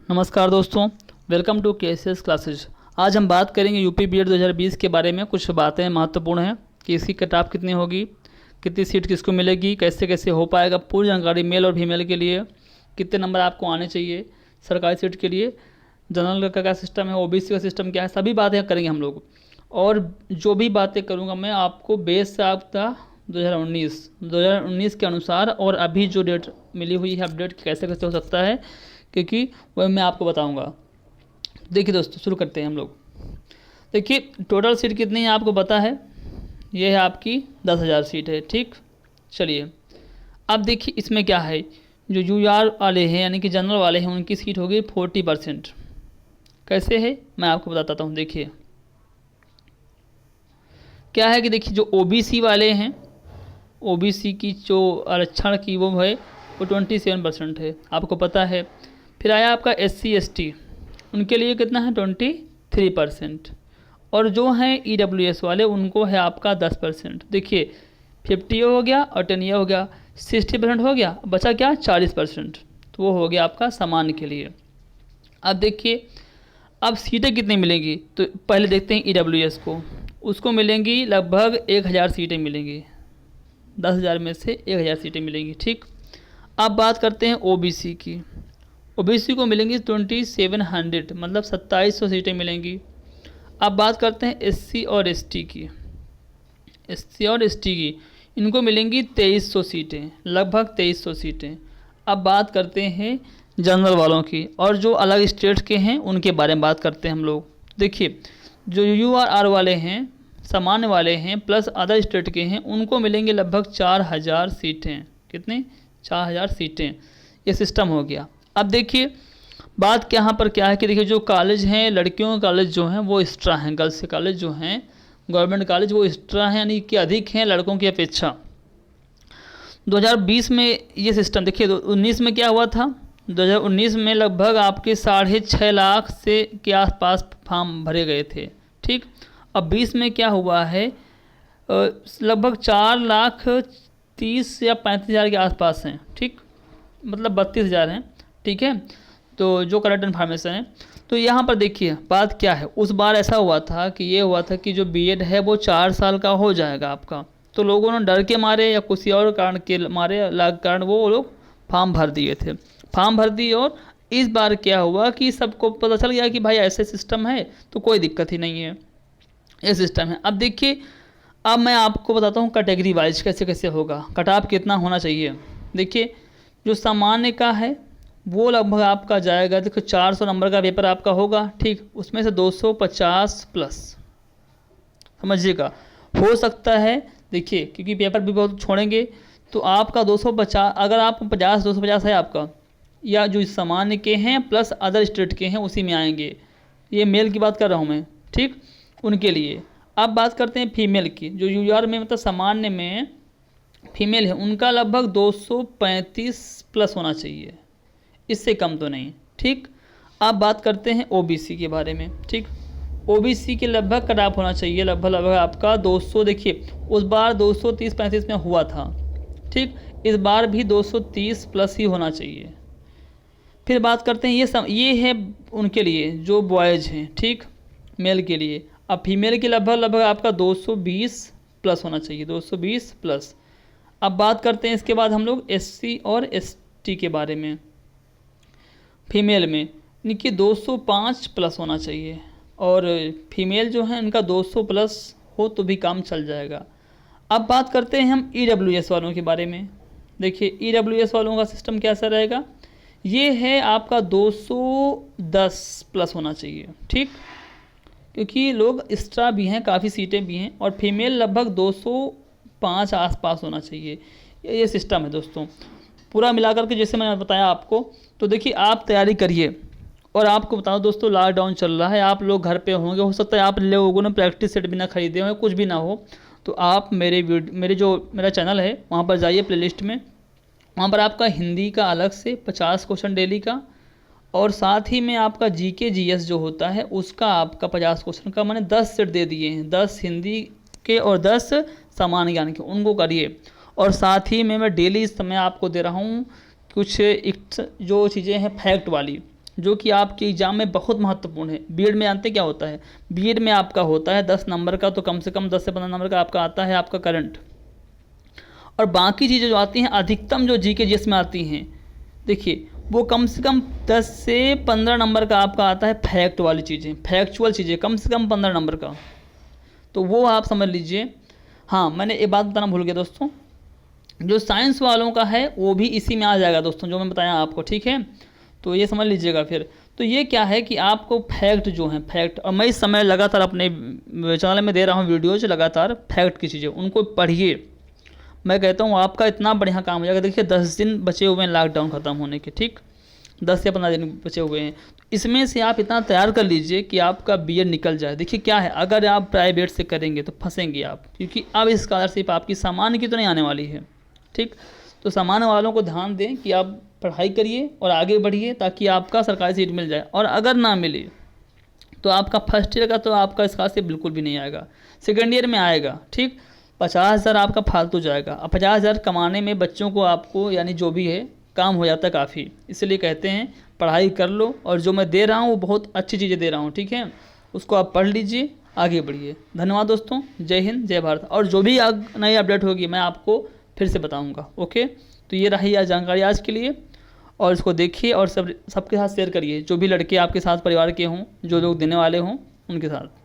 नमस्कार दोस्तों, welcome to KSS classes. आज हम बात करेंगे यूपी बीएड 2020 के बारे में। कुछ बातें महत्वपूर्ण हैं कि इसकी कट-ऑफ कितनी होगी, कितनी सीट किसको मिलेगी, कैसे कैसे हो पाएगा, पूरी जानकारी मेल और फीमेल के लिए, कितने नंबर आपको आने चाहिए सरकारी सीट के लिए, जनरल का क्या सिस्टम है, ओबीसी का सिस्टम क्या है, सभी बातें करेंगे हम लोग। और जो भी बातें करूँगा मैं आपको बेस से आपका 2019 के अनुसार और अभी जो डेट मिली हुई है अपडेट कैसे कैसे हो सकता है, क्योंकि वह मैं आपको बताऊंगा। देखिए दोस्तों, शुरू करते हैं हम लोग। देखिए टोटल सीट कितनी है आपको पता है, ये है आपकी 10,000 सीट है। ठीक, चलिए अब देखिए इसमें क्या है। जो यूआर वाले हैं यानी कि जनरल वाले हैं उनकी सीट होगी 40%। कैसे है मैं आपको बताता हूँ। देखिए क्या है कि देखिए जो ओबीसी वाले हैं, ओबीसी की जो आरक्षण की वो है वो 27% है, आपको पता है। फिर आया आपका SC ST, उनके लिए कितना है 23%। और जो हैं EWS वाले उनको है आपका 10%। देखिए 50 हो गया और 10 हो गया, 60% हो गया, बचा क्या 40%, तो वो हो गया आपका सामान्य के लिए। अब देखिए अब सीटें कितनी मिलेंगी, तो पहले देखते हैं EWS को। उसको मिलेंगी लगभग 1000 सीटें मिलेंगी, 10,000 में से 1000 सीटें मिलेंगी। ठीक, अब बात करते हैं OBC की। OBC को मिलेंगी 2700, मतलब 2700 सीटें मिलेंगी। अब बात करते हैं SC और ST की। SC और ST की इनको मिलेंगी 2300 सीटें, लगभग 2300 सीटें। अब बात करते हैं जनरल वालों की, और जो अलग स्टेट के हैं उनके बारे में बात करते हैं हम लोग। देखिए जो URR वाले हैं, सामान्य वाले हैं, प्लस अदर स्टेट के हैं, उनको मिलेंगे लगभग 4000 सीटें। कितनी? 4000 सीटें। ये सिस्टम हो गया। अब देखिए बात यहाँ पर क्या है कि देखिए जो कॉलेज हैं, लड़कियों के कॉलेज जो हैं वो एक्स्ट्रा हैं, गर्ल्स के कॉलेज जो हैं गवर्नमेंट कॉलेज वो एक्स्ट्रा हैं, यानी कि अधिक हैं लड़कों की अपेक्षा। 2020 में ये सिस्टम देखिए, 19 में क्या हुआ था, 2019 में लगभग आपके 6.5 लाख से के आसपास फॉर्म भरे गए थे। ठीक, अब 20 में क्या हुआ है, लगभग 4,30,000 या 35,000 के आसपास हैं। ठीक, मतलब 32,000 हैं। ठीक है, तो जो करेक्ट इन्फॉर्मेशन है। तो यहाँ पर देखिए बात क्या है, उस बार ऐसा हुआ था कि ये हुआ था कि जो बीएड है वो 4 साल का हो जाएगा आपका, तो लोगों ने डर के मारे या किसी और कारण के मारे कारण वो लोग फॉर्म भर दिए थे, फॉर्म भर दिए। और इस बार क्या हुआ कि सबको पता चल गया कि भाई ऐसे सिस्टम है तो कोई दिक्कत ही नहीं है, ये सिस्टम है। अब देखिए अब मैं आपको बताता हूँ कैटेगरी वाइज कैसे कैसे होगा, कट ऑफ कितना होना चाहिए। देखिए जो सामान्य का है वो लगभग आपका जाएगा, देखो 400 नंबर का पेपर आपका होगा। ठीक, उसमें से 250 प्लस समझिएगा हो सकता है। देखिए क्योंकि पेपर भी बहुत छोड़ेंगे, तो आपका 250, अगर आप 250 है आपका, या जो सामान्य के हैं प्लस अदर स्टेट के हैं उसी में आएंगे। ये मेल की बात कर रहा हूँ मैं। ठीक, उनके लिए। अब बात करते हैं फीमेल की। जो यूआर में मतलब सामान्य में फीमेल है उनका लगभग 235 प्लस होना चाहिए, इससे कम तो नहीं। ठीक, अब बात करते हैं ओबीसी के बारे में। ठीक, ओबीसी के लगभग कट ऑफ होना चाहिए लगभग आपका 200। देखिए उस बार 230-35 में हुआ था। ठीक, इस बार भी 230 प्लस ही होना चाहिए। फिर बात करते हैं ये है उनके लिए जो बॉयज़ हैं। ठीक, मेल के लिए। अब फीमेल के लगभग आपका 220 प्लस होना चाहिए, 220 प्लस। अब बात करते हैं इसके बाद हम लोग SC और ST के बारे में। फीमेल में इनकी 205 प्लस होना चाहिए, और फीमेल जो है इनका 200 प्लस हो तो भी काम चल जाएगा। अब बात करते हैं हम EWS वालों के बारे में। देखिए EWS वालों का सिस्टम कैसा रहेगा, ये है आपका 210 प्लस होना चाहिए। ठीक, क्योंकि लोग एक्स्ट्रा भी हैं, काफ़ी सीटें भी हैं, और फीमेल लगभग 205 आसपास होना चाहिए। ये सिस्टम है दोस्तों पूरा मिलाकर के, जैसे मैंने बताया आपको। तो देखिए आप तैयारी करिए। और आपको बताओ दोस्तों लॉकडाउन चल रहा है, आप लोग घर पे होंगे, हो सकता है आप लोगों ने प्रैक्टिस सेट भी ना खरीदे हो, कुछ भी ना हो, तो आप मेरा चैनल है वहाँ पर जाइए, प्लेलिस्ट में, वहाँ पर आपका हिंदी का अलग से 50 क्वेश्चन डेली का, और साथ ही में आपका GK GS जो होता है उसका आपका 50 क्वेश्चन का मैंने 10 सेट दे दिए हैं, 10 हिंदी के और 10 सामान्य ज्ञान के, उनको करिए। और साथ ही में मैं डेली इस समय आपको दे रहा हूँ कुछ जो चीज़ें हैं फैक्ट वाली, जो कि आपके एग्ज़ाम में बहुत महत्वपूर्ण है। बीएड में जानते क्या होता है? बीएड में आपका होता है 10 नंबर का, तो कम से कम 10 से 15 नंबर का आपका आता है आपका करंट, और बाकी चीज़ें जो आती हैं अधिकतम जो जीके जीएस में आती हैं, देखिए वो कम से कम 10 से 15 नंबर का आपका आता है फैक्ट वाली चीज़ें, फैक्चुअल चीज़ें, कम से कम 15 नंबर का, तो वो आप समझ लीजिए। हाँ, मैंने एक बात बताना भूल गया दोस्तों, जो साइंस वालों का है वो भी इसी में आ जाएगा दोस्तों, जो मैं बताया आपको, ठीक है, तो ये समझ लीजिएगा फिर। तो ये क्या है कि आपको फैक्ट जो है, फैक्ट, और मैं इस समय लगातार अपने चैनल में दे रहा हूँ वीडियोज लगातार फैक्ट की चीज़ें, उनको पढ़िए। मैं कहता हूँ आपका इतना बढ़िया काम हो जाएगा। देखिए 10 दिन बचे हुए हैं लॉकडाउन ख़त्म होने के, ठीक, 10 या 15 दिन बचे हुए हैं, इसमें से आप इतना तैयार कर लीजिए कि आपका बीएड निकल जाए। देखिए क्या है, अगर आप प्राइवेट से करेंगे तो फंसेंगे आप, क्योंकि अब स्कॉलरशिप आपकी सामान्य की तो नहीं आने वाली है, ठीक। तो सामान्य वालों को ध्यान दें कि आप पढ़ाई करिए और आगे बढ़िए, ताकि आपका सरकारी सीट मिल जाए, और अगर ना मिले तो आपका फर्स्ट ईयर का तो आपका स्कॉलरशिप बिल्कुल भी नहीं आएगा, सेकेंड ईयर में आएगा, ठीक। 50,000 आपका फालतू जाएगा। अब 50,000 कमाने में बच्चों को आपको यानी जो भी है काम हो जाता है काफ़ी, इसलिए कहते हैं पढ़ाई कर लो, और जो मैं दे रहा हूँ वो बहुत अच्छी चीज़ें दे रहा हूँ, ठीक है, उसको आप पढ़ लीजिए, आगे बढ़िए। धन्यवाद दोस्तों, जय हिंद जय भारत, और जो भी नई अपडेट होगी मैं आपको फिर से बताऊँगा। ओके, तो ये रही आज जानकारी आज के लिए, और इसको देखिए और सबके साथ शेयर करिए, जो भी लड़के आपके साथ परिवार के हों, जो लोग देने वाले हों उनके साथ।